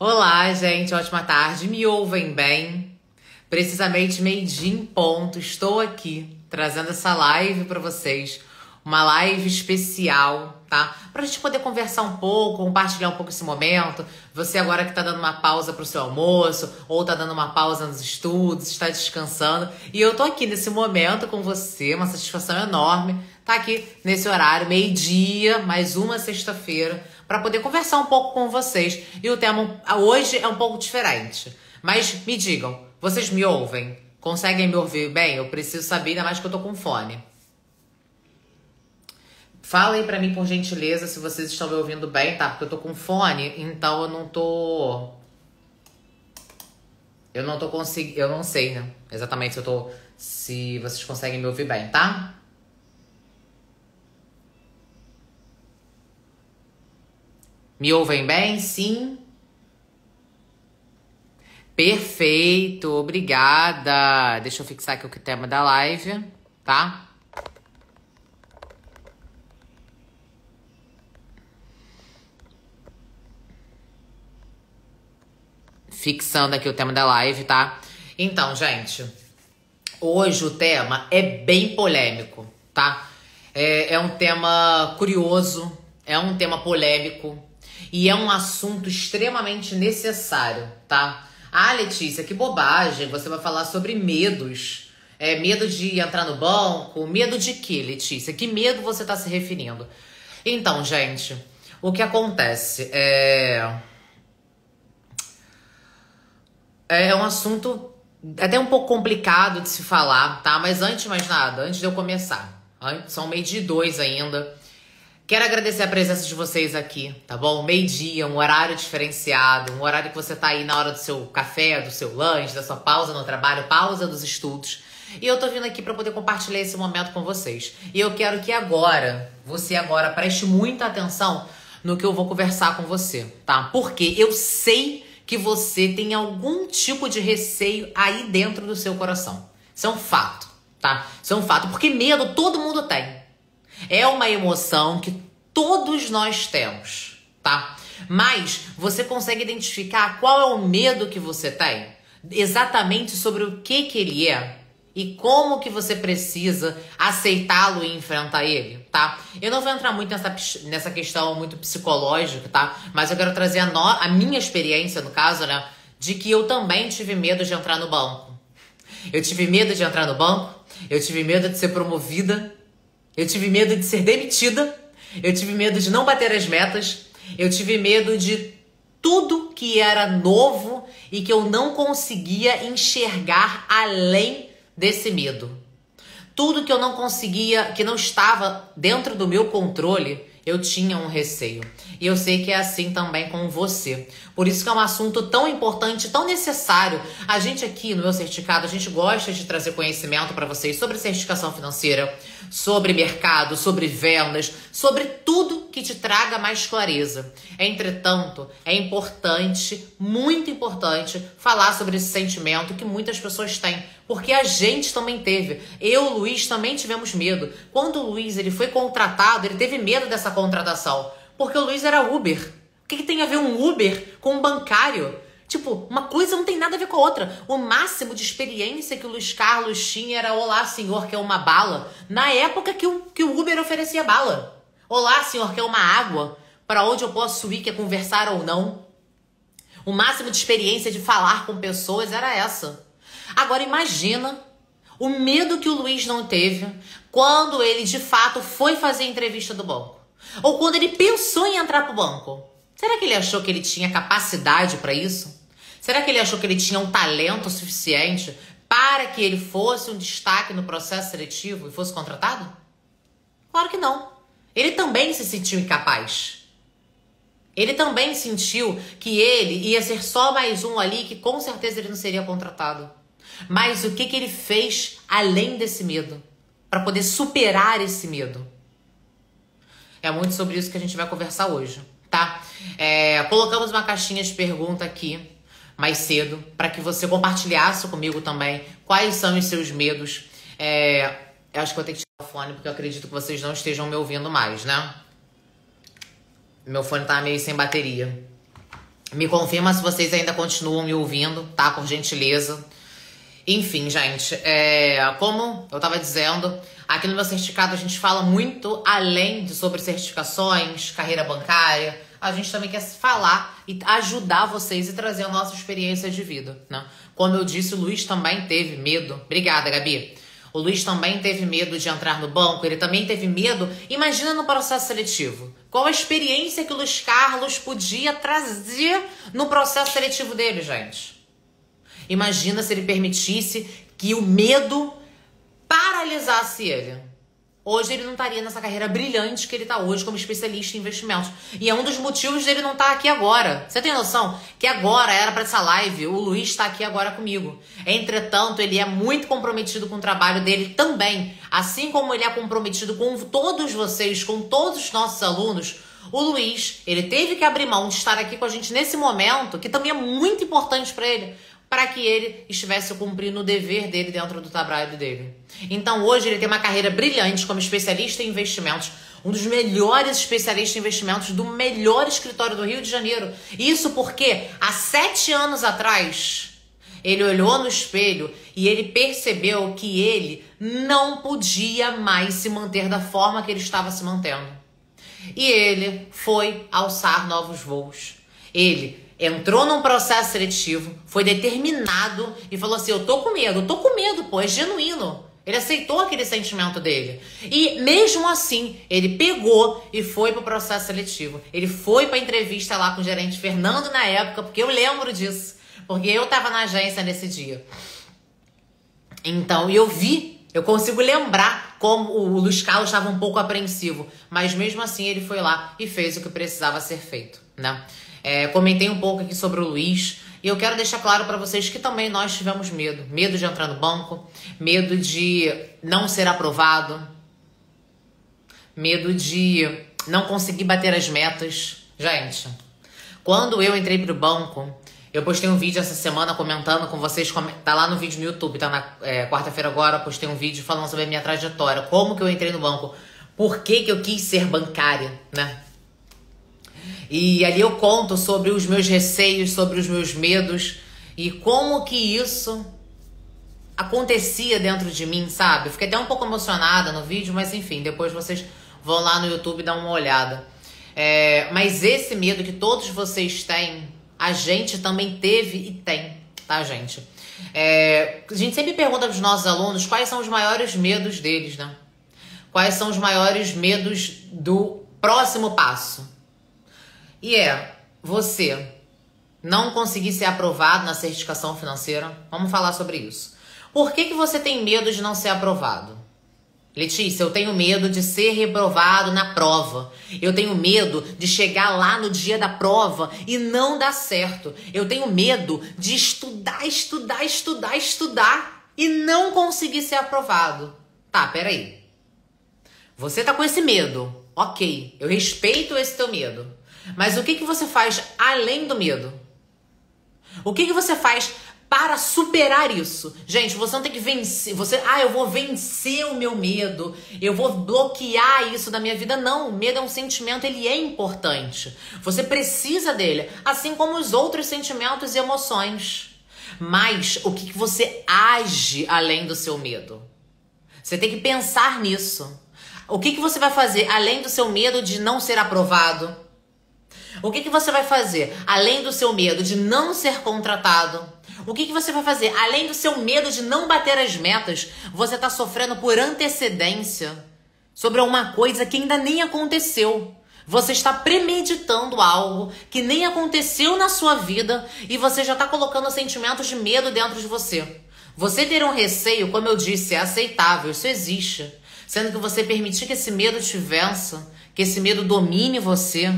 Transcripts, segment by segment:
Olá, gente, ótima tarde. Me ouvem bem? Precisamente meio-dia em ponto. Estou aqui trazendo essa live para vocês. Uma live especial, tá? Pra gente poder conversar um pouco, compartilhar um pouco esse momento. Você agora que tá dando uma pausa pro seu almoço, ou tá dando uma pausa nos estudos, está descansando. E eu tô aqui nesse momento com você, uma satisfação enorme. Tá aqui nesse horário, meio-dia, mais uma sexta-feira, para poder conversar um pouco com vocês. E o tema hoje é um pouco diferente. Mas me digam, vocês me ouvem? Conseguem me ouvir bem? Eu preciso saber, ainda mais que eu tô com fone. Fala aí pra mim, por gentileza, se vocês estão me ouvindo bem, tá? Porque eu tô com fone, então eu não tô... Eu não tô conseguindo... Eu não sei, né? Exatamente se vocês conseguem me ouvir bem, tá? Me ouvem bem? Sim? Perfeito, obrigada. Deixa eu fixar aqui o tema da live, tá? Fixando aqui o tema da live, tá? Então, gente, hoje o tema é bem polêmico, tá? É um tema curioso, é um tema polêmico e é um assunto extremamente necessário, tá? Ah, Letícia, que bobagem, você vai falar sobre medos. Medo de entrar no banco? Medo de quê, Letícia? Que medo você tá se referindo? Então, gente, o que acontece é um assunto até um pouco complicado de se falar, tá? Mas antes de mais nada, antes de eu começar, são 12:02 ainda. Quero agradecer a presença de vocês aqui, tá bom? Meio-dia, um horário diferenciado, um horário que você tá aí na hora do seu café, do seu lanche, da sua pausa no trabalho, pausa dos estudos. E eu tô vindo aqui pra poder compartilhar esse momento com vocês. E eu quero que você agora preste muita atenção no que eu vou conversar com você, tá? Porque eu sei que você tem algum tipo de receio aí dentro do seu coração. Isso é um fato, tá? Isso é um fato, porque medo todo mundo tem. É uma emoção que todos nós temos, tá? Mas você consegue identificar qual é o medo que você tem? Exatamente sobre o que ele é? E como que você precisa aceitá-lo e enfrentar ele, tá? Eu não vou entrar muito nessa questão muito psicológica, tá? Mas eu quero trazer a minha experiência, no caso, né? De que eu também tive medo de entrar no banco. Eu tive medo de entrar no banco. Eu tive medo de ser promovida. Eu tive medo de ser demitida. Eu tive medo de não bater as metas. Eu tive medo de tudo que era novo e que eu não conseguia enxergar além desse medo. Tudo que eu não conseguia, que não estava dentro do meu controle, eu tinha um receio. E eu sei que é assim também com você. Por isso que é um assunto tão importante, tão necessário. A gente aqui no Meu Certificado, a gente gosta de trazer conhecimento para vocês sobre certificação financeira, sobre mercado, sobre vendas, sobre tudo que te traga mais clareza. Entretanto, é importante, muito importante, falar sobre esse sentimento que muitas pessoas têm. Porque a gente também teve. Eu e o Luiz também tivemos medo. Quando o Luiz ele foi contratado, ele teve medo dessa contratação. Porque o Luiz era Uber. O que tem a ver um Uber com um bancário? Tipo, uma coisa não tem nada a ver com a outra. O máximo de experiência que o Luiz Carlos tinha era olá, senhor, quer uma bala? Na época que o Uber oferecia bala. Olá, senhor, quer uma água? Para onde eu posso ir, quer conversar ou não? O máximo de experiência de falar com pessoas era essa. Agora imagina o medo que o Luiz não teve quando ele de fato foi fazer a entrevista do banco. Ou quando ele pensou em entrar pro banco. Será que ele achou que ele tinha capacidade para isso? Será que ele achou que ele tinha um talento suficiente para que ele fosse um destaque no processo seletivo e fosse contratado? Claro que não. Ele também se sentiu incapaz. Ele também sentiu que ele ia ser só mais um ali, que com certeza ele não seria contratado. Mas o que ele fez além desse medo? Para poder superar esse medo? É muito sobre isso que a gente vai conversar hoje, tá? Colocamos uma caixinha de pergunta aqui mais cedo para que você compartilhasse comigo também quais são os seus medos. Eu acho que vou ter que tirar o fone porque eu acredito que vocês não estejam me ouvindo mais, né? Meu fone tá meio sem bateria. Me confirma se vocês ainda continuam me ouvindo, tá? Por gentileza. Enfim, gente, como eu tava dizendo, aqui no meu certificado a gente fala muito além sobre certificações, carreira bancária. A gente também quer falar e ajudar vocês e trazer a nossa experiência de vida, né? Como eu disse, o Luiz também teve medo. Obrigada, Gabi. O Luiz também teve medo de entrar no banco, ele também teve medo. Imagina no processo seletivo. Qual a experiência que o Luiz Carlos podia trazer no processo seletivo dele, gente? Imagina se ele permitisse que o medo paralisasse ele. Hoje ele não estaria nessa carreira brilhante que ele está hoje como especialista em investimentos. E é um dos motivos dele não estar aqui agora. Você tem noção que agora era para essa live, o Luiz está aqui agora comigo. Entretanto, ele é muito comprometido com o trabalho dele também. Assim como ele é comprometido com todos vocês, com todos os nossos alunos, o Luiz, ele teve que abrir mão de estar aqui com a gente nesse momento, que também é muito importante para ele, para que ele estivesse cumprindo o dever dele dentro do trabalho dele. Então hoje ele tem uma carreira brilhante como especialista em investimentos, um dos melhores especialistas em investimentos do melhor escritório do Rio de Janeiro. Isso porque há 7 anos atrás ele olhou no espelho e ele percebeu que ele não podia mais se manter da forma que ele estava se mantendo. E ele foi alçar novos voos. Ele entrou num processo seletivo, foi determinado e falou assim, eu tô com medo, pô, é genuíno. Ele aceitou aquele sentimento dele. E mesmo assim, ele pegou e foi pro processo seletivo. Ele foi pra entrevista lá com o gerente Fernando na época, porque eu lembro disso. Porque eu tava na agência nesse dia. Então, eu consigo lembrar como o Luiz Carlos estava um pouco apreensivo. Mas mesmo assim, ele foi lá e fez o que precisava ser feito, né? Comentei um pouco aqui sobre o Luiz e eu quero deixar claro para vocês que também nós tivemos medo. Medo de entrar no banco, medo de não ser aprovado, medo de não conseguir bater as metas. Gente, quando eu entrei pro banco, eu postei um vídeo essa semana comentando com vocês, tá lá no vídeo no YouTube, tá na quarta-feira agora, postei um vídeo falando sobre a minha trajetória, como que eu entrei no banco, por que que eu quis ser bancária, né? E ali eu conto sobre os meus receios, sobre os meus medos e como que isso acontecia dentro de mim, sabe? Eu fiquei até um pouco emocionada no vídeo, mas enfim, depois vocês vão lá no YouTube dar uma olhada. Mas esse medo que todos vocês têm, a gente também teve e tem, tá, gente? A gente sempre pergunta pros nossos alunos quais são os maiores medos deles, né? Quais são os maiores medos do próximo passo. E você não conseguir ser aprovado na certificação financeira. Vamos falar sobre isso. Por que que você tem medo de não ser aprovado? Letícia, eu tenho medo de ser reprovado na prova. Eu tenho medo de chegar lá no dia da prova e não dar certo. Eu tenho medo de estudar e não conseguir ser aprovado. Tá, peraí. Você tá com esse medo. Ok, eu respeito esse teu medo. Mas o que que você faz além do medo? O que que você faz para superar isso? Gente, você não tem que vencer. Eu vou vencer o meu medo. Eu vou bloquear isso da minha vida. Não, o medo é um sentimento, ele é importante. Você precisa dele, assim como os outros sentimentos e emoções. Mas o que que você age além do seu medo? Você tem que pensar nisso. O que que você vai fazer além do seu medo de não ser aprovado? O que que você vai fazer além do seu medo de não ser contratado? O que que você vai fazer além do seu medo de não bater as metas? Você está sofrendo por antecedência sobre uma coisa que ainda nem aconteceu. Você está premeditando algo que nem aconteceu na sua vida e você já está colocando sentimentos de medo dentro de você. Você ter um receio, como eu disse, é aceitável, isso existe. Sendo que você permitir que esse medo te vença, que esse medo domine você,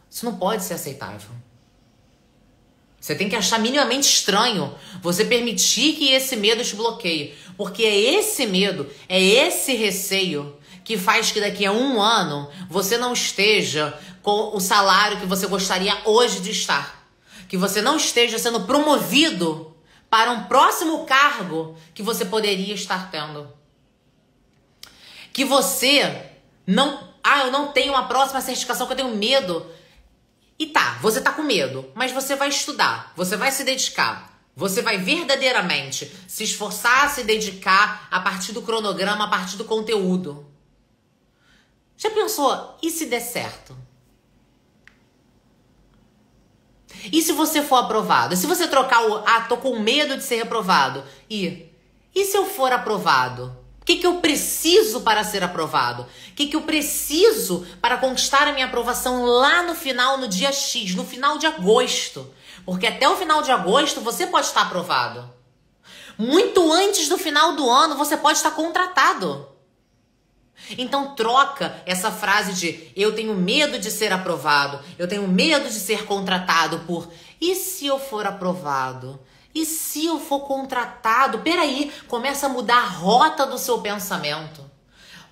isso não pode ser aceitável. Você tem que achar minimamente estranho você permitir que esse medo te bloqueie. Porque é esse medo, é esse receio que faz que daqui a 1 ano você não esteja com o salário que você gostaria hoje de estar. Que você não esteja sendo promovido para um próximo cargo que você poderia estar tendo. Que você não... eu não tenho uma próxima certificação que eu tenho medo. E tá, você tá com medo, mas você vai estudar, você vai se dedicar, você vai verdadeiramente se esforçar, se dedicar a partir do cronograma, a partir do conteúdo. Já pensou, e se der certo? E se você for aprovado? E se você trocar tô com medo de ser reprovado? E se eu for aprovado? O que eu preciso para ser aprovado? O que eu preciso para conquistar a minha aprovação lá no final, no dia X, no final de agosto? Porque até o final de agosto você pode estar aprovado. Muito antes do final do ano você pode estar contratado. Então troca essa frase de eu tenho medo de ser aprovado, eu tenho medo de ser contratado por e se eu for aprovado? E se eu for contratado? Peraí, começa a mudar a rota do seu pensamento.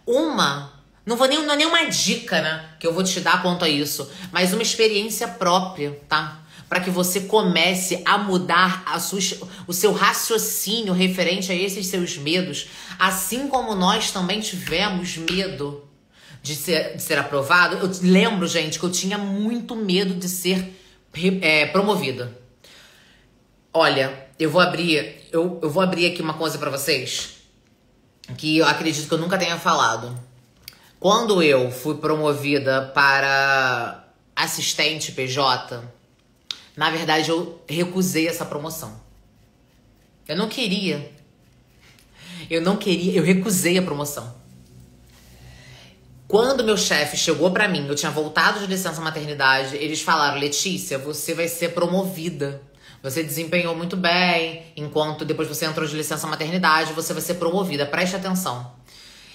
Não é nem uma dica, né, que eu vou te dar quanto a isso, mas uma experiência própria, tá? Para que você comece a mudar o seu raciocínio referente a esses seus medos, assim como nós também tivemos medo de ser aprovado. Eu lembro, gente, que eu tinha muito medo de ser promovida. Olha, eu vou abrir aqui uma coisa para vocês que eu acredito que eu nunca tenha falado. Quando eu fui promovida para assistente PJ, na verdade, eu recusei essa promoção. Eu não queria, eu recusei a promoção. Quando meu chefe chegou pra mim, eu tinha voltado de licença maternidade, eles falaram, Letícia, você vai ser promovida. Você desempenhou muito bem, enquanto depois você entrou de licença maternidade, você vai ser promovida, preste atenção.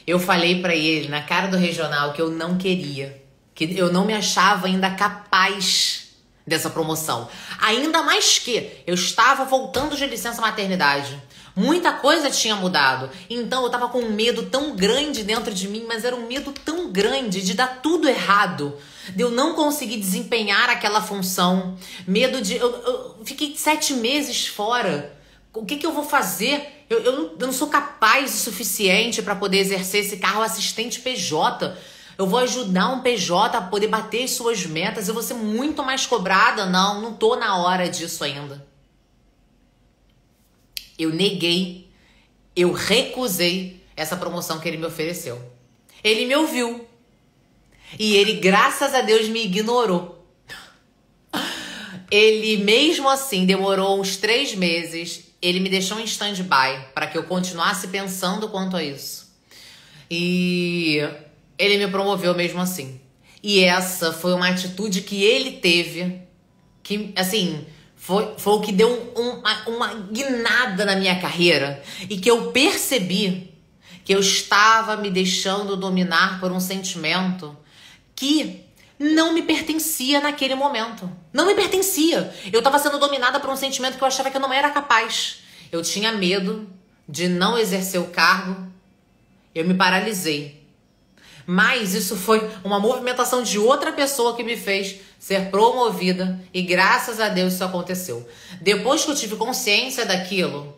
Eu falei pra ele, na cara do regional, que eu não queria, que eu não me achava ainda capaz dessa promoção. Ainda mais que eu estava voltando de licença maternidade. Muita coisa tinha mudado. Então eu tava com um medo tão grande dentro de mim, mas era um medo tão grande de dar tudo errado, de eu não conseguir desempenhar aquela função. Medo de... Eu fiquei 7 meses fora. O que eu vou fazer? Eu não sou capaz o suficiente para poder exercer esse cargo assistente PJ. Eu vou ajudar um PJ a poder bater as suas metas. Eu vou ser muito mais cobrada. Não tô na hora disso ainda. Eu neguei, eu recusei essa promoção que ele me ofereceu. Ele me ouviu. E ele, graças a Deus, me ignorou. Ele, mesmo assim, demorou uns 3 meses. Ele me deixou em stand-by para que eu continuasse pensando quanto a isso. E ele me promoveu mesmo assim. E essa foi uma atitude que ele teve, que, assim, foi o que deu uma guinada na minha carreira. E que eu percebi que eu estava me deixando dominar por um sentimento que não me pertencia naquele momento. Não me pertencia. Eu estava sendo dominada por um sentimento que eu achava que eu não era capaz. Eu tinha medo de não exercer o cargo. Eu me paralisei. Mas isso foi uma movimentação de outra pessoa que me fez ser promovida. E graças a Deus isso aconteceu. Depois que eu tive consciência daquilo,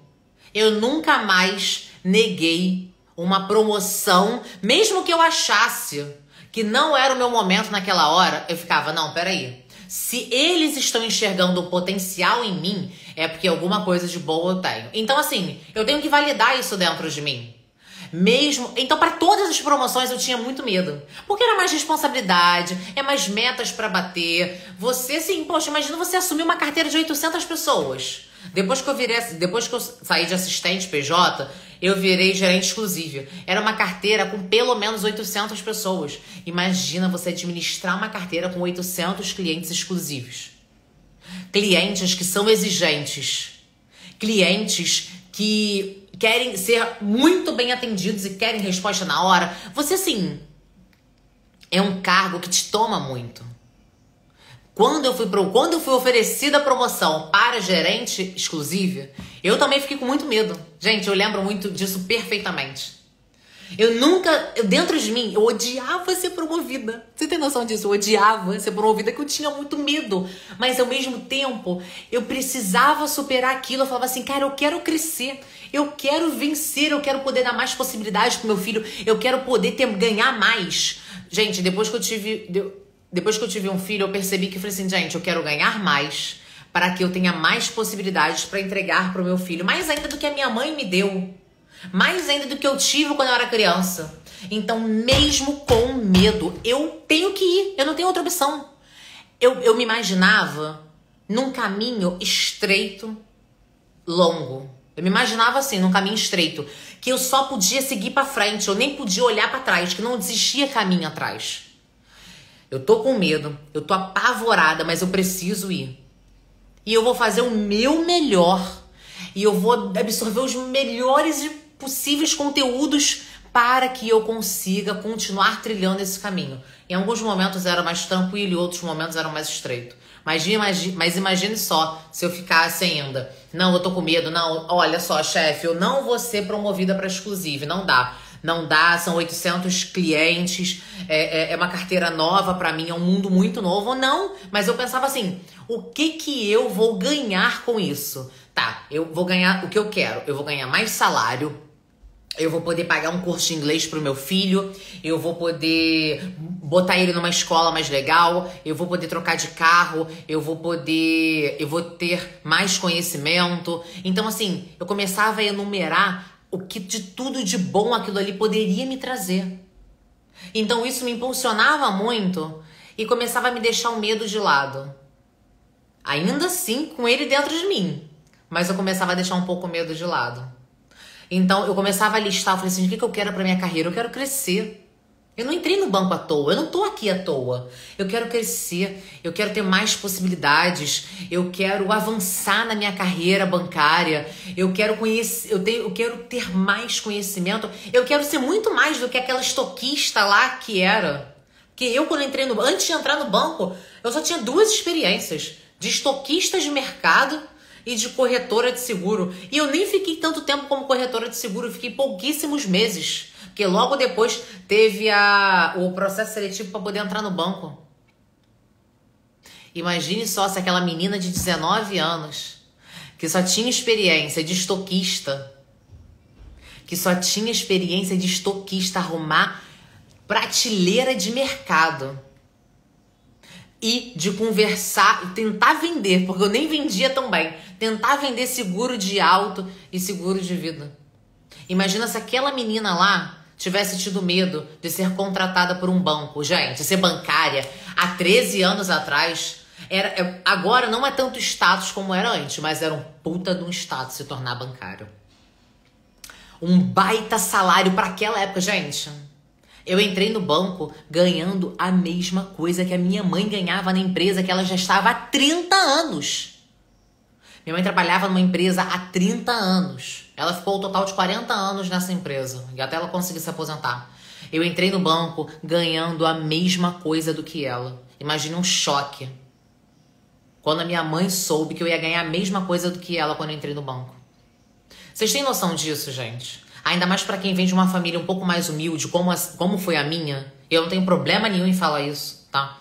eu nunca mais neguei uma promoção. Mesmo que eu achasse que não era o meu momento naquela hora, eu ficava, não, peraí. Se eles estão enxergando o potencial em mim, é porque alguma coisa de boa eu tenho. Então, assim, eu tenho que validar isso dentro de mim. Então, para todas as promoções eu tinha muito medo. Porque era mais responsabilidade, é mais metas para bater. Você, assim, poxa, imagina você assumir uma carteira de 800 pessoas. Depois que eu saí de assistente PJ, eu virei gerente exclusivo. Era uma carteira com pelo menos 800 pessoas. Imagina você administrar uma carteira com 800 clientes exclusivos. Clientes que são exigentes. Clientes que querem ser muito bem atendidos e querem resposta na hora. Você, assim, é um cargo que te toma muito. Quando eu fui oferecida a promoção para gerente exclusiva, eu também fiquei com muito medo. Gente, eu lembro muito disso perfeitamente. Dentro de mim, eu odiava ser promovida. Você tem noção disso? Eu odiava ser promovida, que eu tinha muito medo. Mas, ao mesmo tempo, eu precisava superar aquilo. Eu falava assim, cara, eu quero crescer. Eu quero vencer. Eu quero poder dar mais possibilidades pro meu filho. Eu quero poder ganhar mais. Gente, depois que eu tive... depois que eu tive um filho, eu percebi que eu falei assim, gente, eu quero ganhar mais para que eu tenha mais possibilidades para entregar para o meu filho, mais ainda do que a minha mãe me deu, mais ainda do que eu tive quando eu era criança. Então, mesmo com medo, eu tenho que ir, eu não tenho outra opção. Eu me imaginava num caminho estreito, longo. Eu me imaginava assim, num caminho estreito, que eu só podia seguir para frente, eu nem podia olhar para trás, que não existia caminho atrás. Eu tô com medo, eu tô apavorada, mas eu preciso ir. E eu vou fazer o meu melhor. E eu vou absorver os melhores e possíveis conteúdos para que eu consiga continuar trilhando esse caminho. Em alguns momentos era mais tranquilo e outros momentos eram mais estreito. Mas imagine só se eu ficasse ainda. Não, eu tô com medo. Não, olha só, chefe, eu não vou ser promovida para exclusive. Não dá. Não dá, são 800 clientes, é uma carteira nova pra mim, é um mundo muito novo. Não, mas eu pensava assim, o que eu vou ganhar com isso? Tá, eu vou ganhar o que eu quero. Eu vou ganhar mais salário, eu vou poder pagar um curso de inglês pro meu filho, eu vou poder botar ele numa escola mais legal, eu vou poder trocar de carro, eu vou ter mais conhecimento. Então assim, eu começava a enumerar o que de tudo de bom aquilo ali poderia me trazer. Então isso me impulsionava muito e começava a me deixar o medo de lado. Ainda assim, com ele dentro de mim. Mas eu começava a deixar um pouco o medo de lado. Então eu começava a listar, eu falei assim, o que eu quero pra minha carreira? Eu quero crescer. Eu não entrei no banco à toa, eu não tô aqui à toa. Eu quero crescer, eu quero ter mais possibilidades, eu quero avançar na minha carreira bancária, eu quero conhecer, eu quero ter mais conhecimento, eu quero ser muito mais do que aquela estoquista lá que era. Porque eu, quando entrei antes de entrar no banco, eu só tinha 2 experiências, de estoquista de mercado e de corretora de seguro. E eu nem fiquei tanto tempo como corretora de seguro, eu fiquei pouquíssimos meses. Porque logo depois teve o processo seletivo para poder entrar no banco. Imagine só se aquela menina de 19 anos, que só tinha experiência de estoquista, arrumar prateleira de mercado e de conversar e tentar vender, porque eu nem vendia tão bem, tentar vender seguro de auto e seguro de vida. Imagina se aquela menina lá tivesse tido medo de ser contratada por um banco. Gente, ser bancária há 13 anos atrás, agora não é tanto status como era antes, mas era um puta de um status se tornar bancário. Um baita salário para aquela época, gente. Eu entrei no banco ganhando a mesma coisa que a minha mãe ganhava na empresa que ela já estava há 30 anos. Minha mãe trabalhava numa empresa há 30 anos. Ela ficou o total de 40 anos nessa empresa. E até ela conseguir se aposentar. Eu entrei no banco ganhando a mesma coisa do que ela. Imagine um choque. Quando a minha mãe soube que eu ia ganhar a mesma coisa do que ela quando eu entrei no banco. Vocês têm noção disso, gente? Ainda mais pra quem vem de uma família um pouco mais humilde, como foi a minha. Eu não tenho problema nenhum em falar isso, tá?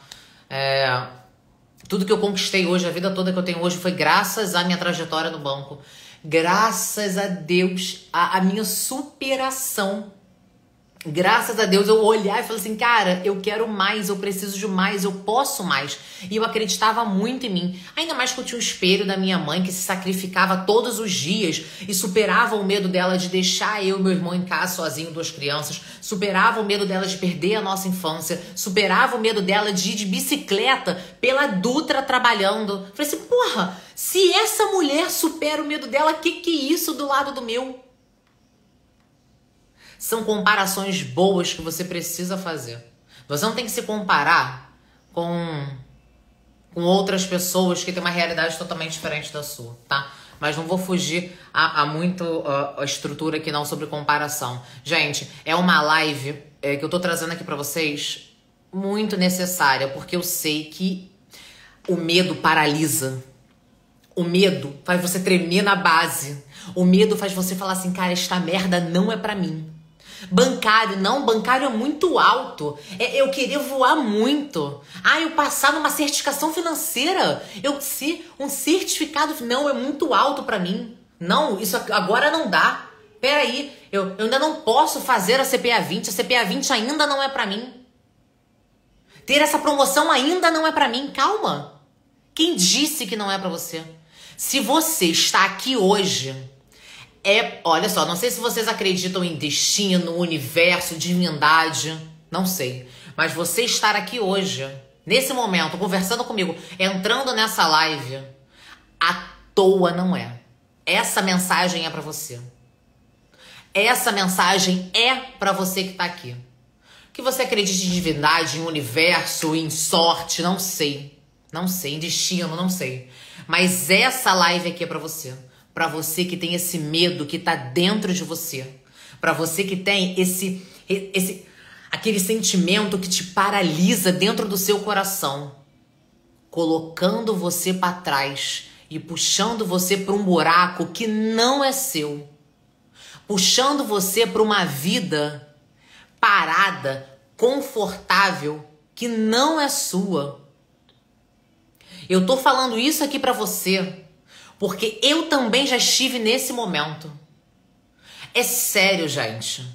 Tudo que eu conquistei hoje, a vida toda que eu tenho hoje, foi graças à minha trajetória no banco. Graças a Deus, a minha superação. Graças a Deus eu olhar e falar assim, cara, eu quero mais, eu preciso de mais, eu posso mais. E eu acreditava muito em mim. Ainda mais que eu tinha o espelho da minha mãe que se sacrificava todos os dias e superava o medo dela de deixar eu e meu irmão em casa sozinho, 2 crianças. Superava o medo dela de perder a nossa infância. Superava o medo dela de ir de bicicleta pela Dutra trabalhando. Falei assim, porra, se essa mulher supera o medo dela, que é isso do lado do meu? São comparações boas que você precisa fazer. Você não tem que se comparar com outras pessoas que têm uma realidade totalmente diferente da sua, tá? Mas não vou fugir a estrutura aqui não sobre comparação. Gente, é uma live que eu tô trazendo aqui pra vocês muito necessária, porque eu sei que o medo paralisa. O medo faz você tremer na base. O medo faz você falar assim, cara, esta merda não é pra mim. Bancário, não, bancário é muito alto. Eu querer voar muito. Eu passar numa certificação financeira. Eu ser um certificado, não, é muito alto pra mim. Não, isso agora não dá. Peraí, eu ainda não posso fazer a CPA 20. A CPA 20 ainda não é pra mim. Ter essa promoção ainda não é pra mim. Calma. Quem disse que não é pra você? Se você está aqui hoje, olha só, não sei se vocês acreditam em destino, universo, divindade, não sei. Mas você estar aqui hoje, nesse momento, conversando comigo, entrando nessa live, à toa não é. Essa mensagem é pra você. Essa mensagem é pra você que tá aqui. Que você acredite em divindade, em universo, em sorte, não sei. Não sei, em destino, não sei. Mas essa live aqui é pra você. Pra você que tem esse medo que tá dentro de você. Pra você que tem aquele sentimento que te paralisa dentro do seu coração. Colocando você pra trás e puxando você pra um buraco que não é seu. Puxando você pra uma vida parada, confortável, que não é sua. Eu tô falando isso aqui pra você, porque eu também já estive nesse momento. É sério, gente.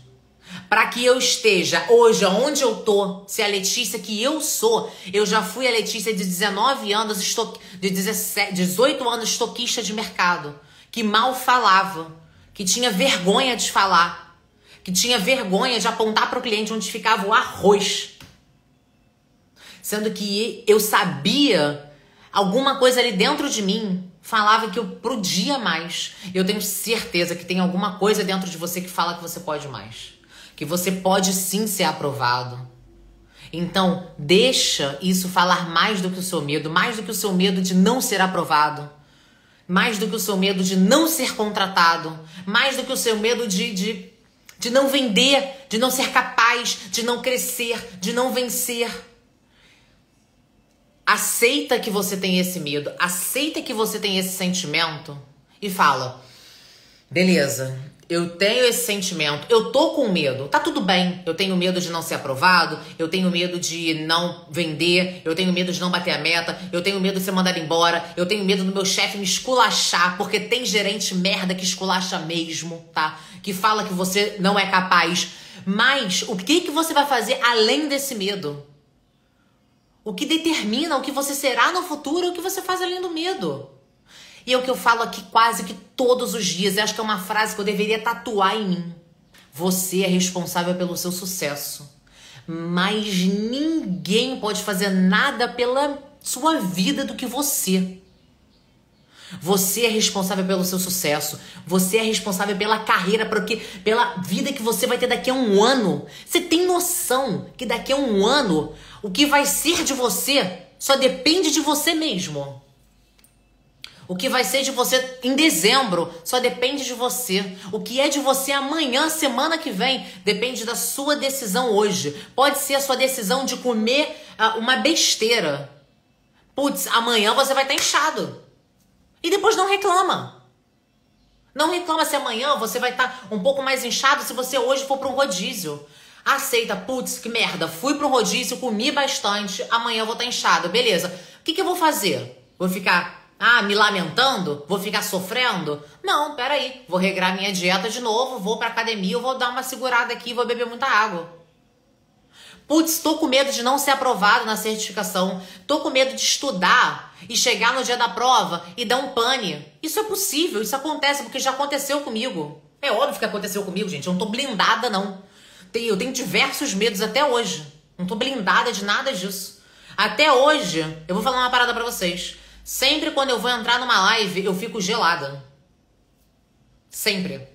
Pra que eu esteja hoje onde eu tô, se a Letícia que eu sou, eu já fui a Letícia de 19 anos, de 18 anos estoquista de mercado, que mal falava, que tinha vergonha de falar, que tinha vergonha de apontar para o cliente onde ficava o arroz. Sendo que eu sabia, alguma coisa ali dentro de mim falava que eu podia mais. Eu tenho certeza que tem alguma coisa dentro de você que fala que você pode mais. Que você pode sim ser aprovado. Então, deixa isso falar mais do que o seu medo, mais do que o seu medo de não ser aprovado, mais do que o seu medo de não ser contratado, mais do que o seu medo de não vender, de não ser capaz, de não crescer, de não vencer. Aceita que você tem esse medo, aceita que você tem esse sentimento e fala: beleza, eu tenho esse sentimento, eu tô com medo, tá tudo bem, eu tenho medo de não ser aprovado, eu tenho medo de não vender, eu tenho medo de não bater a meta, eu tenho medo de ser mandado embora, eu tenho medo do meu chefe me esculachar, porque tem gerente merda que esculacha mesmo, tá? Que fala que você não é capaz. Mas o que você vai fazer além desse medo? O que determina o que você será no futuro é o que você faz além do medo. E é o que eu falo aqui quase que todos os dias. Eu acho que é uma frase que eu deveria tatuar em mim. Você é responsável pelo seu sucesso. Mas ninguém pode fazer nada pela sua vida do que você. Você é responsável pelo seu sucesso. Você é responsável pela carreira, pela vida que você vai ter daqui a um ano. Você tem noção que daqui a um ano o que vai ser de você só depende de você mesmo. O que vai ser de você em dezembro só depende de você. O que é de você amanhã, semana que vem, depende da sua decisão hoje. Pode ser a sua decisão de comer uma besteira. Putz, amanhã você vai estar inchado. E depois não reclama. Não reclama se amanhã você vai estar um pouco mais inchado se você hoje for para um rodízio. Aceita, putz, que merda, fui para um rodízio, comi bastante, amanhã eu vou estar inchado, beleza. O que eu vou fazer? Vou ficar me lamentando? Vou ficar sofrendo? Não, peraí, vou regrar minha dieta de novo, vou pra academia, eu vou dar uma segurada aqui, vou beber muita água. Putz, tô com medo de não ser aprovado na certificação, tô com medo de estudar e chegar no dia da prova e dar um pane. Isso é possível, isso acontece porque já aconteceu comigo. É óbvio que aconteceu comigo, gente, eu não tô blindada não. Eu tenho diversos medos até hoje, não tô blindada de nada disso. Até hoje, eu vou falar uma parada pra vocês. Sempre quando eu vou entrar numa live, eu fico gelada. Sempre.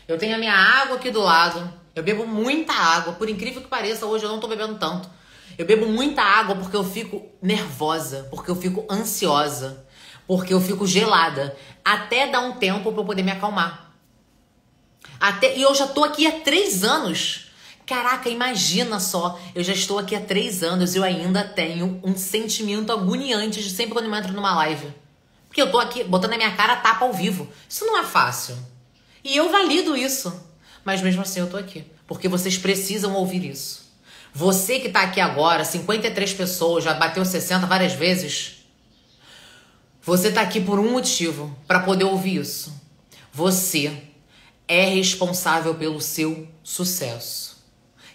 Eu tenho a minha água aqui do lado. Eu bebo muita água. Por incrível que pareça, hoje eu não tô bebendo tanto. Eu bebo muita água porque eu fico nervosa. Porque eu fico ansiosa. Porque eu fico gelada. Até dar um tempo pra eu poder me acalmar. E eu já tô aqui há 3 anos. Caraca, imagina só, eu já estou aqui há 3 anos e eu ainda tenho um sentimento agoniante de sempre quando eu entro numa live. Porque eu tô aqui botando na minha cara tapa ao vivo. Isso não é fácil. E eu valido isso. Mas mesmo assim eu tô aqui. Porque vocês precisam ouvir isso. Você que tá aqui agora, 53 pessoas, já bateu 60 várias vezes. Você tá aqui por um motivo, para poder ouvir isso. Você é responsável pelo seu sucesso.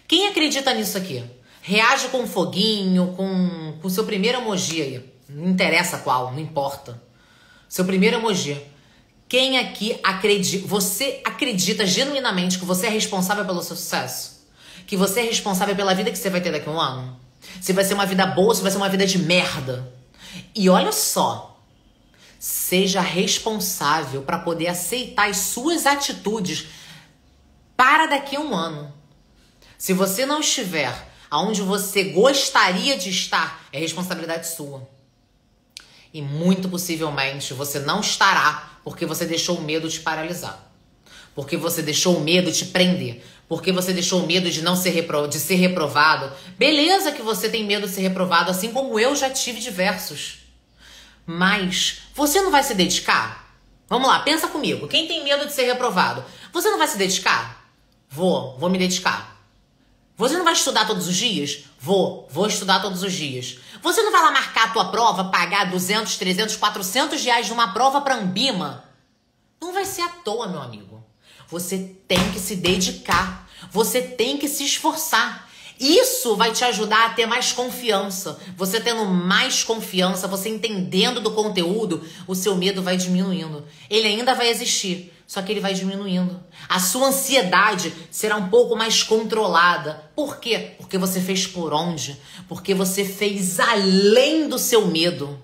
Quem acredita nisso aqui? Reage com um foguinho, com o seu primeiro emoji aí. Não interessa qual, não importa. Seu primeiro emoji. Quem aqui acredita... Você acredita genuinamente que você é responsável pelo seu sucesso? Que você é responsável pela vida que você vai ter daqui a um ano? Se vai ser uma vida boa, se vai ser uma vida de merda. E olha só. Seja responsável para poder aceitar as suas atitudes para daqui a um ano. Se você não estiver aonde você gostaria de estar, é responsabilidade sua. E muito possivelmente você não estará porque você deixou o medo te paralisar. Porque você deixou o medo te prender. Porque você deixou o medo de não ser de ser reprovado. Beleza que você tem medo de ser reprovado, assim como eu já tive diversos. Mas você não vai se dedicar? Vamos lá, pensa comigo. Quem tem medo de ser reprovado? Você não vai se dedicar? Vou me dedicar. Você não vai estudar todos os dias? Vou estudar todos os dias. Você não vai lá marcar a tua prova, pagar 200, 300, 400 reais numa prova pra Ambima? Não vai ser à toa, meu amigo. Você tem que se dedicar. Você tem que se esforçar. Isso vai te ajudar a ter mais confiança. Você tendo mais confiança, você entendendo do conteúdo, o seu medo vai diminuindo. Ele ainda vai existir, só que ele vai diminuindo. A sua ansiedade será um pouco mais controlada. Por quê? Porque você fez por onde? Porque você fez além do seu medo,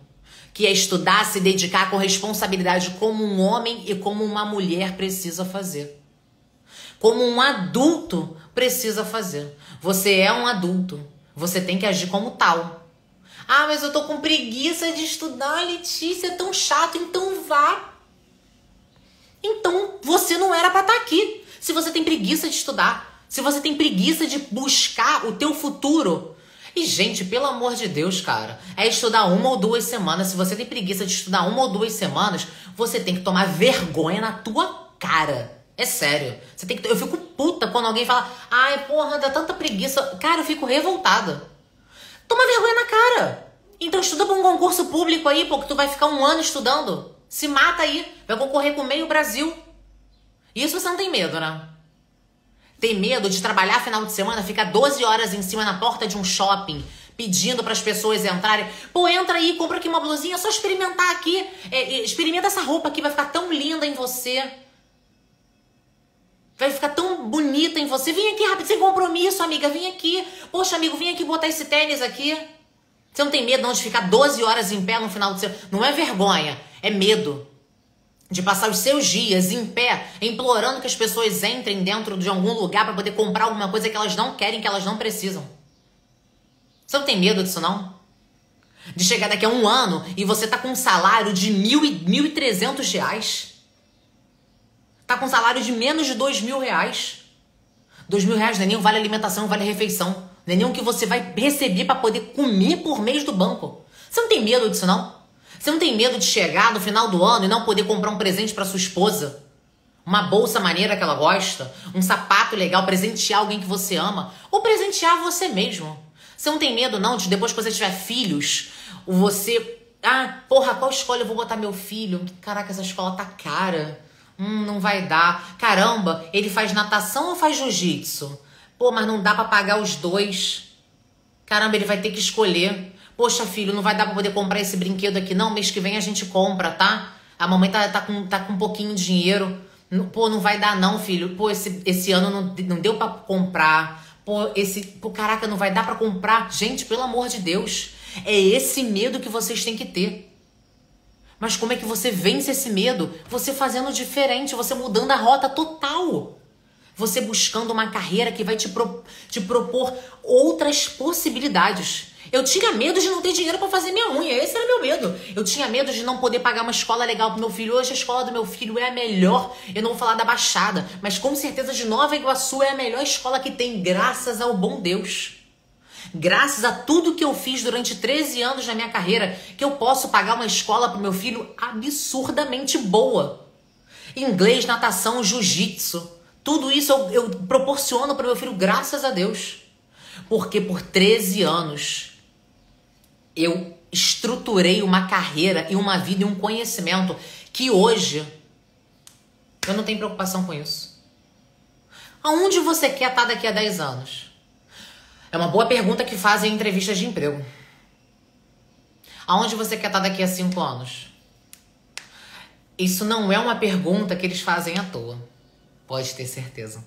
que é estudar, se dedicar com responsabilidade como um homem e como uma mulher precisa fazer. Como um adulto precisa fazer. Você é um adulto. Você tem que agir como tal. Ah, mas eu tô com preguiça de estudar, Letícia, é tão chato. Então vá. Então você não era pra estar aqui. Se você tem preguiça de estudar, se você tem preguiça de buscar o teu futuro. E, gente, pelo amor de Deus, cara, é estudar 1 ou 2 semanas. Se você tem preguiça de estudar 1 ou 2 semanas, você tem que tomar vergonha na tua cara. É sério. Você tem que... Eu fico puta quando alguém fala, ai, porra, dá tanta preguiça. Cara, eu fico revoltada. Toma vergonha na cara. Então estuda pra um concurso público aí, porque tu vai ficar 1 ano estudando. Se mata aí. Vai concorrer com meio Brasil. Isso você não tem medo, né? Tem medo de trabalhar final de semana, ficar 12 horas em cima na porta de um shopping, pedindo para as pessoas entrarem. Pô, entra aí, compra aqui uma blusinha, só experimentar aqui. Experimenta essa roupa aqui, vai ficar tão linda em você. Vai ficar tão bonita em você. Vem aqui rápido, sem compromisso, amiga. Vem aqui. Poxa, amigo, vem aqui botar esse tênis aqui. Você não tem medo não de ficar 12 horas em pé no final de semana? Não é vergonha, é medo. De passar os seus dias em pé, implorando que as pessoas entrem dentro de algum lugar para poder comprar alguma coisa que elas não querem, que elas não precisam. Você não tem medo disso, não? De chegar daqui a 1 ano e você tá com um salário de 1.300 reais. Tá com um salário de menos de 2.000 reais. 2.000 reais não é nem um vale alimentação, não vale refeição. Não é nem o que você vai receber para poder comer por mês do banco. Você não tem medo disso, não? Você não tem medo de chegar no final do ano e não poder comprar um presente para sua esposa? Uma bolsa maneira que ela gosta? Um sapato legal, presentear alguém que você ama? Ou presentear você mesmo? Você não tem medo, não, de depois que você tiver filhos, você... Ah, porra, qual escola eu vou botar meu filho? Caraca, essa escola tá cara. Não vai dar. Caramba, ele faz natação ou faz jiu-jitsu? Pô, mas não dá pra pagar os dois. Caramba, ele vai ter que escolher. Poxa, filho, não vai dar pra poder comprar esse brinquedo aqui, não. Mês que vem a gente compra, tá? A mamãe tá com um pouquinho de dinheiro. Pô, não vai dar não, filho. Pô, esse ano não deu pra comprar. Pô, caraca, não vai dar pra comprar. Gente, pelo amor de Deus. É esse medo que vocês têm que ter. Mas como é que você vence esse medo? Você fazendo diferente, você mudando a rota total. Você buscando uma carreira que vai te propor outras possibilidades. Eu tinha medo de não ter dinheiro para fazer minha unha. Esse era meu medo. Eu tinha medo de não poder pagar uma escola legal pro meu filho. Hoje a escola do meu filho é a melhor. Eu não vou falar da Baixada, mas com certeza de Nova Iguaçu é a melhor escola que tem, graças ao bom Deus. Graças a tudo que eu fiz durante 13 anos na minha carreira, que eu posso pagar uma escola pro meu filho absurdamente boa. Inglês, natação, jiu-jitsu. Tudo isso eu proporciono pro meu filho, graças a Deus. Porque por 13 anos eu estruturei uma carreira e uma vida e um conhecimento que hoje eu não tenho preocupação com isso. Aonde você quer estar daqui a 10 anos? É uma boa pergunta que fazem em entrevistas de emprego. Aonde você quer estar daqui a 5 anos? Isso não é uma pergunta que eles fazem à toa. Pode ter certeza.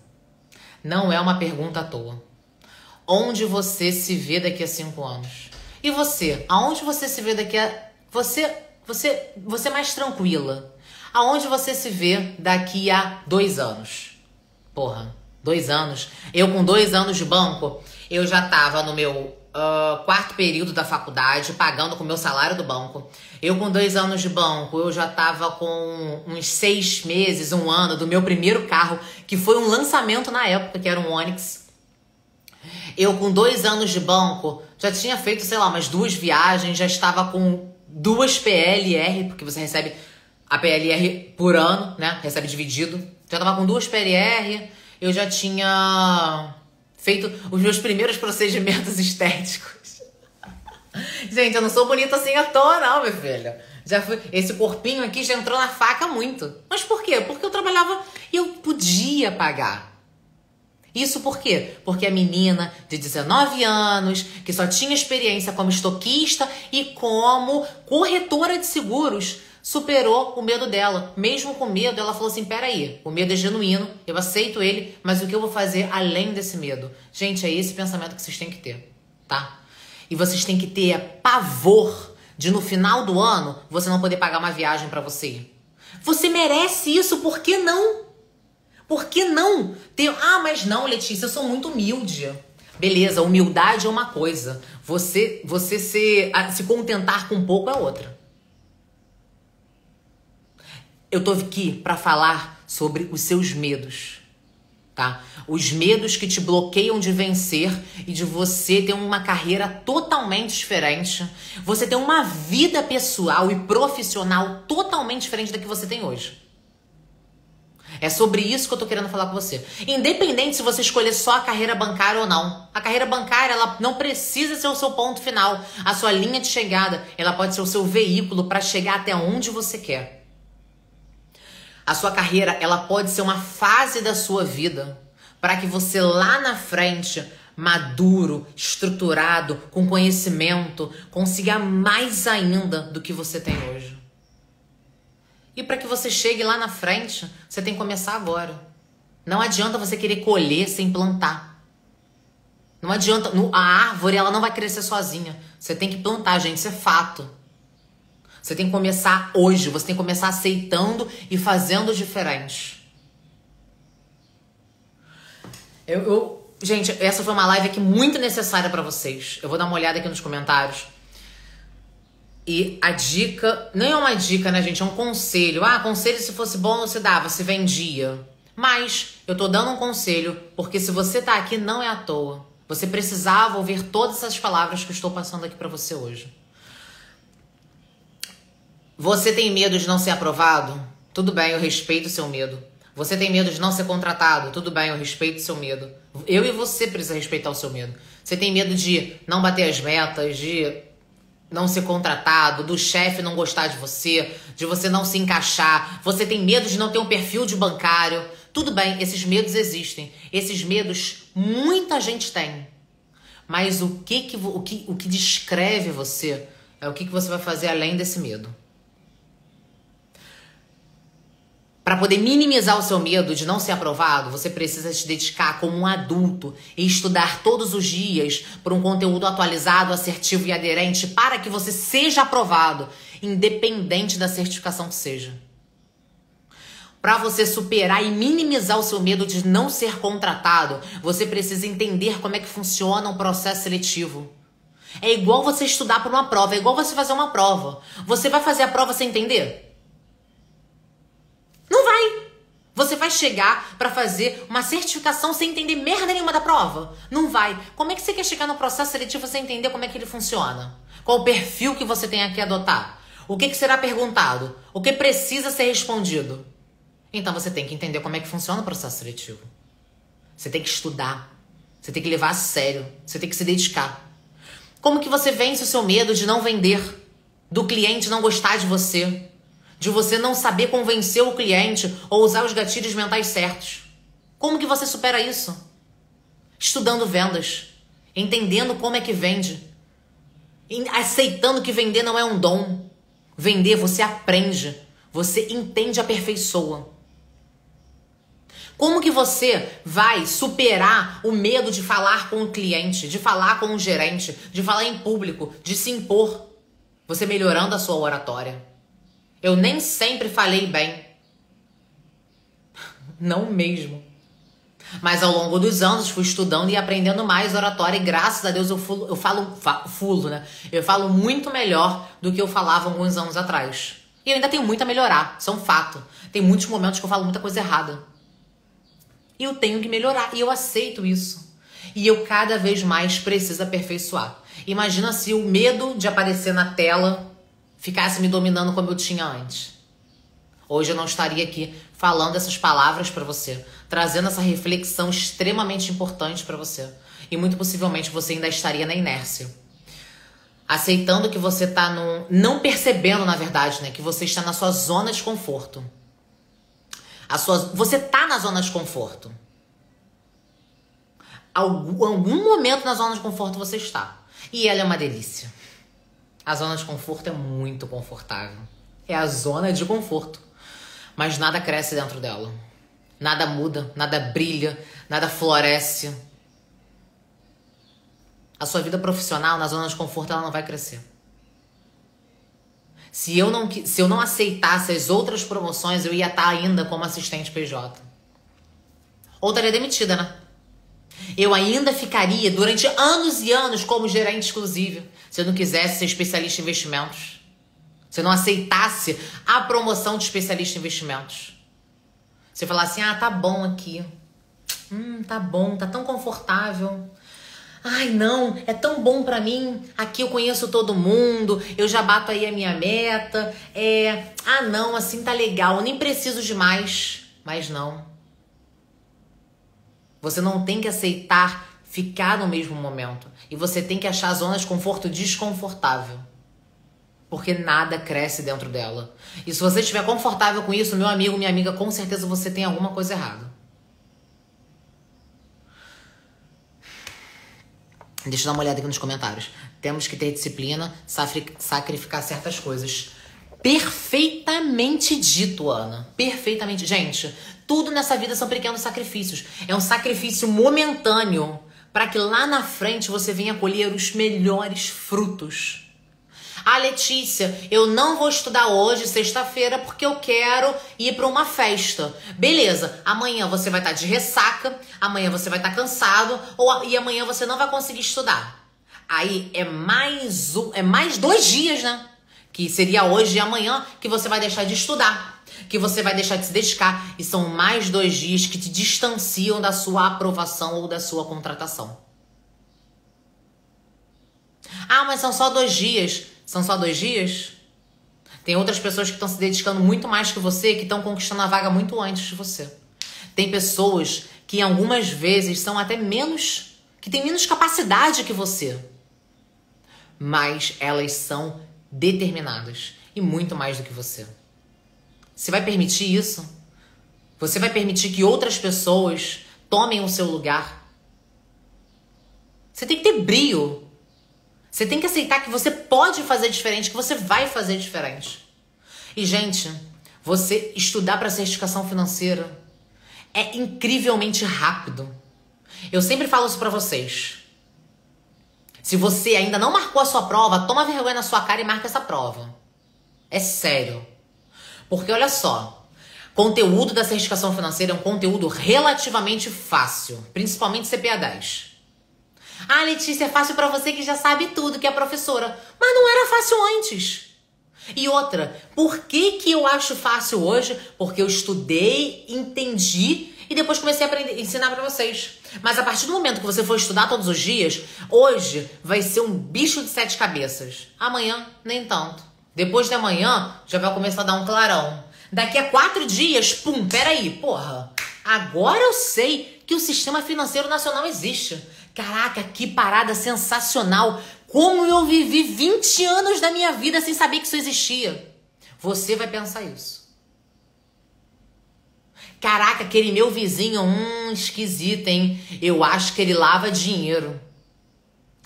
Não é uma pergunta à toa. Onde você se vê daqui a 5 anos? E você? Aonde você se vê daqui a... Você mais tranquila. Aonde você se vê daqui a 2 anos? Porra, 2 anos. Eu com 2 anos de banco, eu já tava no meu 4º período da faculdade, pagando com o meu salário do banco. Eu com 2 anos de banco, eu já tava com uns 6 meses, 1 ano do meu primeiro carro, que foi um lançamento na época, que era um Onix. Eu com 2 anos de banco, já tinha feito, sei lá, umas 2 viagens, já estava com 2 PLR, porque você recebe a PLR por ano, né? Recebe dividido. Já tava com 2 PLR, eu já tinha feito os meus primeiros procedimentos estéticos. Gente, eu não sou bonita assim à toa, não, minha filha. Já fui, esse corpinho aqui já entrou na faca muito. Mas por quê? Porque eu trabalhava e eu podia pagar. Isso por quê? Porque a menina de 19 anos, que só tinha experiência como estoquista e como corretora de seguros, superou o medo dela. Mesmo com medo, ela falou assim, peraí, o medo é genuíno, eu aceito ele, mas o que eu vou fazer além desse medo? Gente, é esse pensamento que vocês têm que ter, tá? E vocês têm que ter pavor de no final do ano você não poder pagar uma viagem pra você ir. Você merece isso, por que não? Por que não? Mas não, Letícia, eu sou muito humilde. Beleza, humildade é uma coisa. Você se contentar com pouco é outra. Eu tô aqui pra falar sobre os seus medos, tá? Os medos que te bloqueiam de vencer e de você ter uma carreira totalmente diferente. Você ter uma vida pessoal e profissional totalmente diferente da que você tem hoje. É sobre isso que eu tô querendo falar com você. Independente se você escolher só a carreira bancária ou não. A carreira bancária, ela não precisa ser o seu ponto final. A sua linha de chegada, ela pode ser o seu veículo para chegar até onde você quer. A sua carreira, ela pode ser uma fase da sua vida para que você lá na frente, maduro, estruturado, com conhecimento, consiga mais ainda do que você tem hoje. E para que você chegue lá na frente, você tem que começar agora. Não adianta você querer colher sem plantar. Não adianta. A árvore, ela não vai crescer sozinha. Você tem que plantar, gente. Isso é fato. Você tem que começar hoje. Você tem que começar aceitando e fazendo diferente. Gente, essa foi uma live aqui muito necessária para vocês. Eu vou dar uma olhada aqui nos comentários. E a dica, não é uma dica, né, gente? É um conselho. Conselho, se fosse bom, você dava, se vendia. Mas eu tô dando um conselho, porque se você tá aqui, não é à toa. Você precisava ouvir todas essas palavras que eu estou passando aqui pra você hoje. Você tem medo de não ser aprovado? Tudo bem, eu respeito o seu medo. Você tem medo de não ser contratado? Tudo bem, eu respeito o seu medo. Eu e você precisamos respeitar o seu medo. Você tem medo de não bater as metas, de não ser contratado, do chefe não gostar de você não se encaixar, você tem medo de não ter um perfil de bancário. Tudo bem, esses medos existem. Esses medos muita gente tem. Mas o que descreve você é o que você vai fazer além desse medo. Para poder minimizar o seu medo de não ser aprovado, você precisa se dedicar como um adulto e estudar todos os dias por um conteúdo atualizado, assertivo e aderente para que você seja aprovado, independente da certificação que seja. Para você superar e minimizar o seu medo de não ser contratado, você precisa entender como é que funciona um processo seletivo. É igual você estudar para uma prova, é igual você fazer uma prova. Você vai fazer a prova sem entender? Não vai. Você vai chegar pra fazer uma certificação sem entender merda nenhuma da prova? Não vai. Como é que você quer chegar no processo seletivo sem entender como é que ele funciona? Qual o perfil que você tem que adotar? O que será perguntado? O que precisa ser respondido? Então você tem que entender como é que funciona o processo seletivo. Você tem que estudar. Você tem que levar a sério. Você tem que se dedicar. Como que você vence o seu medo de não vender? Do cliente não gostar de você? De você não saber convencer o cliente ou usar os gatilhos mentais certos. Como que você supera isso? Estudando vendas. entendendo como é que vende, aceitando que vender não é um dom. Vender você aprende, você entende, aperfeiçoa. Como que você vai superar o medo de falar com o cliente, de falar com o gerente, de falar em público, de se impor? Você melhorando a sua oratória. Eu nem sempre falei bem. Não mesmo. Mas ao longo dos anos fui estudando e aprendendo mais oratória e graças a Deus eu falo muito melhor do que eu falava alguns anos atrás. E eu ainda tenho muito a melhorar, isso é um fato. Tem muitos momentos que eu falo muita coisa errada. E eu tenho que melhorar, e eu aceito isso. E eu cada vez mais preciso aperfeiçoar. Imagina se o medo de aparecer na tela ficasse me dominando como eu tinha antes. Hoje eu não estaria aqui falando essas palavras para você, trazendo essa reflexão extremamente importante para você. E muito possivelmente você ainda estaria na inércia. Aceitando que você tá não percebendo, na verdade, né, que você está na sua zona de conforto. Você tá na zona de conforto. Algum momento na zona de conforto você está. E ela é uma delícia. A zona de conforto é muito confortável. É a zona de conforto. Mas nada cresce dentro dela. Nada muda, nada brilha, nada floresce. A sua vida profissional na zona de conforto ela não vai crescer. Se eu não aceitasse as outras promoções, eu ia estar ainda como assistente PJ. Ou estaria demitida, né? Eu ainda ficaria durante anos e anos como gerente exclusivo, se eu não quisesse ser especialista em investimentos. Se eu não aceitasse a promoção de especialista em investimentos. Se eu falasse, tá bom aqui. Tá bom, tá tão confortável. Ai, não, é tão bom pra mim. Aqui eu conheço todo mundo, eu já bato aí a minha meta. Não, assim tá legal, eu nem preciso de mais. Mas não. Você não tem que aceitar ficar no mesmo momento. E você tem que achar a zona de conforto desconfortável. Porque nada cresce dentro dela. E se você estiver confortável com isso, meu amigo, minha amiga, com certeza você tem alguma coisa errada. Deixa eu dar uma olhada aqui nos comentários. Temos que ter disciplina, sacrificar certas coisas. Perfeitamente dito, Ana. Perfeitamente. Gente, tudo nessa vida são pequenos sacrifícios. É um sacrifício momentâneo para que lá na frente você venha colher os melhores frutos. Letícia, eu não vou estudar hoje, sexta-feira, porque eu quero ir para uma festa. Beleza, amanhã você vai estar de ressaca, amanhã você vai estar cansado, e amanhã você não vai conseguir estudar. Aí é mais 2 dias, né? Que seria hoje e amanhã que você vai deixar de estudar, que você vai deixar de se dedicar. E são mais 2 dias que te distanciam da sua aprovação ou da sua contratação. Mas são só 2 dias. São só 2 dias? Tem outras pessoas que estão se dedicando muito mais que você, que estão conquistando a vaga muito antes de você. Tem pessoas que algumas vezes são até menos, que têm menos capacidade que você. Mas elas são determinadas e muito mais do que você. Você vai permitir isso? Você vai permitir que outras pessoas tomem o seu lugar? Você tem que ter brio. Você tem que aceitar que você pode fazer diferente, que você vai fazer diferente. E, gente, você estudar para certificação financeira é incrivelmente rápido. Eu sempre falo isso para vocês. Se você ainda não marcou a sua prova, toma vergonha na sua cara e marca essa prova. É sério. Porque, olha só, conteúdo da certificação financeira é um conteúdo relativamente fácil, principalmente CPA 10. Letícia, é fácil pra você que já sabe tudo, que é professora. Mas não era fácil antes. E outra, por que eu acho fácil hoje? Porque eu estudei, entendi e depois comecei a ensinar pra vocês. Mas a partir do momento que você for estudar todos os dias, hoje vai ser um bicho de 7 cabeças. Amanhã, nem tanto. Depois de amanhã, já vai começar a dar um clarão. Daqui a 4 dias, peraí, porra. Agora eu sei que o Sistema Financeiro Nacional existe. Caraca, que parada sensacional. Como eu vivi 20 anos da minha vida sem saber que isso existia. Você vai pensar isso. Caraca, aquele meu vizinho, esquisito, hein? Eu acho que ele lava dinheiro.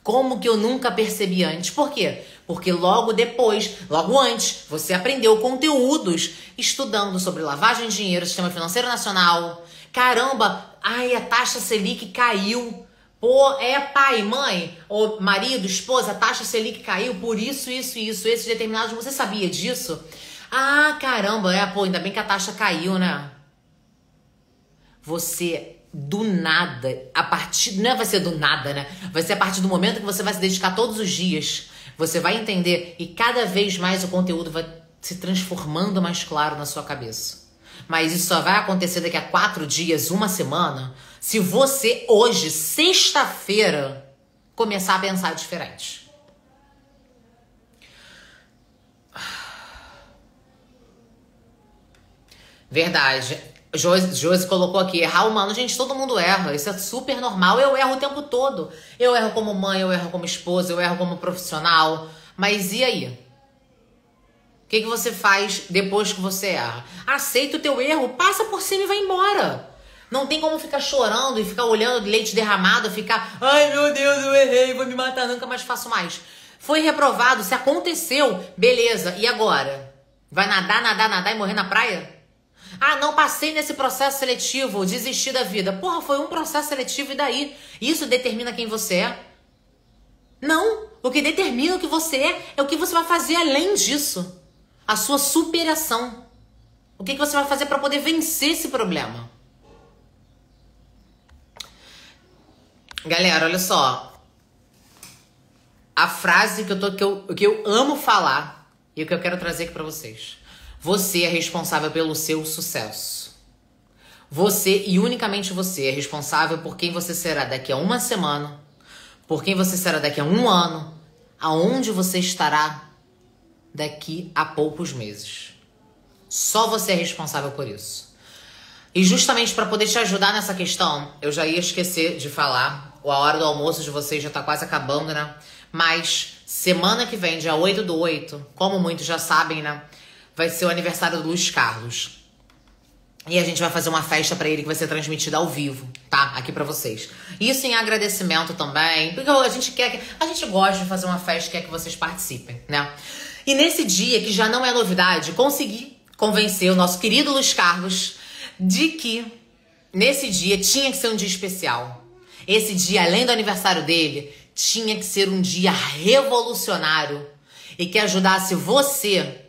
Como que eu nunca percebi antes? Por quê? Porque logo depois, logo antes, você aprendeu conteúdos estudando sobre lavagem de dinheiro, sistema financeiro nacional. Caramba, ai, a taxa Selic caiu. Pô, pai, mãe, ou marido, esposa, a taxa Selic caiu por isso, esses determinados. Você sabia disso? Ah, caramba, pô, ainda bem que a taxa caiu, né? Você, do nada, não vai ser do nada, né? Vai ser a partir do momento que você vai se dedicar todos os dias. Você vai entender e cada vez mais o conteúdo vai se transformando mais claro na sua cabeça. Mas isso só vai acontecer daqui a 4 dias, 1 semana, se você hoje, sexta-feira, começar a pensar diferente. Verdade. Josi colocou aqui, errar humano. Gente, todo mundo erra. Isso é super normal. Eu erro o tempo todo. Eu erro como mãe, eu erro como esposa, eu erro como profissional. Mas e aí? O que você faz depois que você erra? Aceita o teu erro, passa por cima e vai embora. Não tem como ficar chorando e ficar olhando leite derramado, ficar, ai meu Deus, eu errei, vou me matar, nunca mais faço mais. Foi reprovado, se aconteceu, beleza. E agora? Vai nadar e morrer na praia? Ah, não passei nesse processo seletivo, desisti da vida. Porra, foi um processo seletivo e daí? Isso determina quem você é? Não, o que determina o que você é o que você vai fazer além disso. A sua superação. O que você vai fazer para poder vencer esse problema? Galera, olha só. A frase que eu amo falar e o que eu quero trazer aqui para vocês. Você é responsável pelo seu sucesso. Você e unicamente você é responsável por quem você será daqui a 1 semana, por quem você será daqui a 1 ano, aonde você estará daqui a poucos meses. Só você é responsável por isso. E justamente para poder te ajudar nessa questão, eu já ia esquecer de falar, a hora do almoço de vocês já tá quase acabando, né? Mas semana que vem, dia 8/8, como muitos já sabem, né? Vai ser o aniversário do Luiz Carlos. E a gente vai fazer uma festa pra ele que vai ser transmitida ao vivo, tá? Aqui pra vocês. Isso em agradecimento também, porque a gente gosta de fazer uma festa e quer que vocês participem, né? E nesse dia, que já não é novidade, consegui convencer o nosso querido Luiz Carlos de que nesse dia tinha que ser um dia especial. Esse dia, além do aniversário dele, tinha que ser um dia revolucionário e que ajudasse você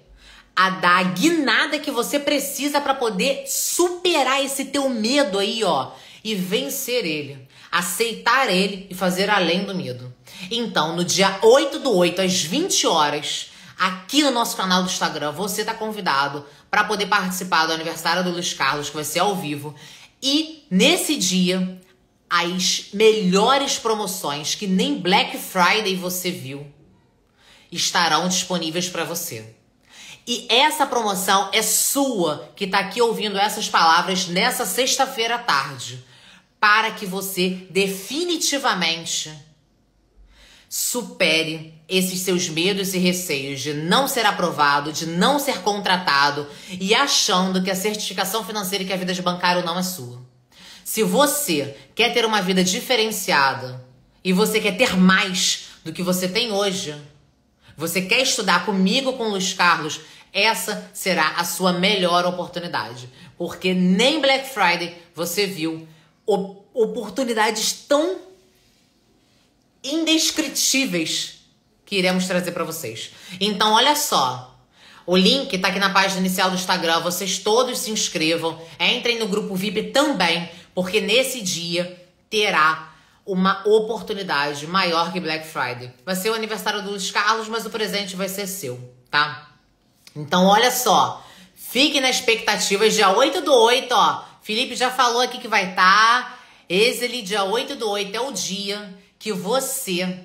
a dar a guinada que você precisa para poder superar esse teu medo aí, ó, e vencer ele, aceitar ele e fazer além do medo. Então, no dia 8/8, às 20 horas, aqui no nosso canal do Instagram, você tá convidado para poder participar do aniversário do Luiz Carlos, que vai ser ao vivo. E nesse dia, as melhores promoções que nem Black Friday você viu estarão disponíveis para você. E essa promoção é sua, que tá aqui ouvindo essas palavras nessa sexta-feira à tarde, para que você definitivamente supere esses seus medos e receios de não ser aprovado, de não ser contratado e achando que a certificação financeira e que a vida de bancário não é sua. Se você quer ter uma vida diferenciada e você quer ter mais do que você tem hoje, você quer estudar comigo, com o Luiz Carlos, essa será a sua melhor oportunidade. Porque nem Black Friday você viu oportunidades tão indescritíveis que iremos trazer para vocês. Então, olha só. O link tá aqui na página inicial do Instagram. Vocês todos se inscrevam. Entrem no grupo VIP também, porque nesse dia terá uma oportunidade maior que Black Friday. Vai ser o aniversário do Luiz Carlos, mas o presente vai ser seu, tá? Então, olha só. Fique na expectativa. Dia 8/8, ó. Felipe já falou aqui que vai estar. Esse dia 8/8 é o dia que você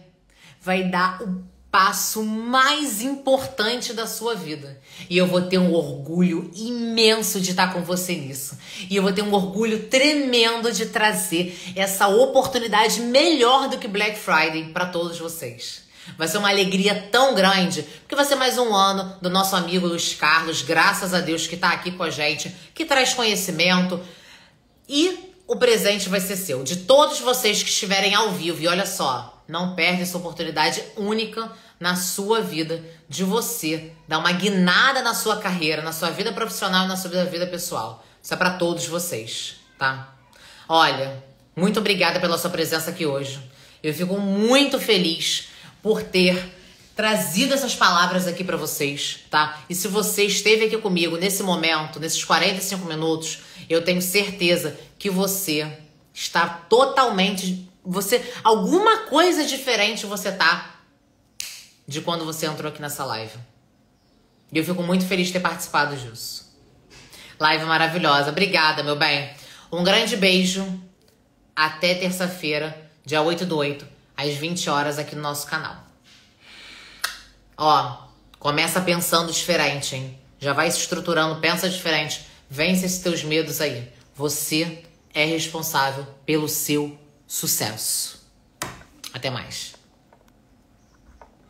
vai dar o passo mais importante da sua vida. E eu vou ter um orgulho imenso de estar com você nisso. E eu vou ter um orgulho tremendo de trazer essa oportunidade melhor do que Black Friday para todos vocês. Vai ser uma alegria tão grande, porque vai ser mais um ano do nosso amigo Luiz Carlos, graças a Deus, que está aqui com a gente, que traz conhecimento. E o presente vai ser seu, de todos vocês que estiverem ao vivo. E olha só, não perde essa oportunidade única na sua vida de você dar uma guinada na sua carreira, na sua vida profissional e na sua vida pessoal. Isso é pra todos vocês, tá? Olha, muito obrigada pela sua presença aqui hoje. Eu fico muito feliz por ter trazido essas palavras aqui pra vocês, tá? E se você esteve aqui comigo nesse momento, nesses 45 minutos, eu tenho certeza que você está totalmente... alguma coisa diferente você tá de quando você entrou aqui nessa live. E eu fico muito feliz de ter participado disso. Live maravilhosa. Obrigada, meu bem. Um grande beijo. Até terça-feira, dia 8/8, às 20 horas aqui no nosso canal. Ó, começa pensando diferente, hein? Já vai se estruturando, pensa diferente. Vence esses teus medos aí. Você é responsável pelo seu sucesso. Até mais.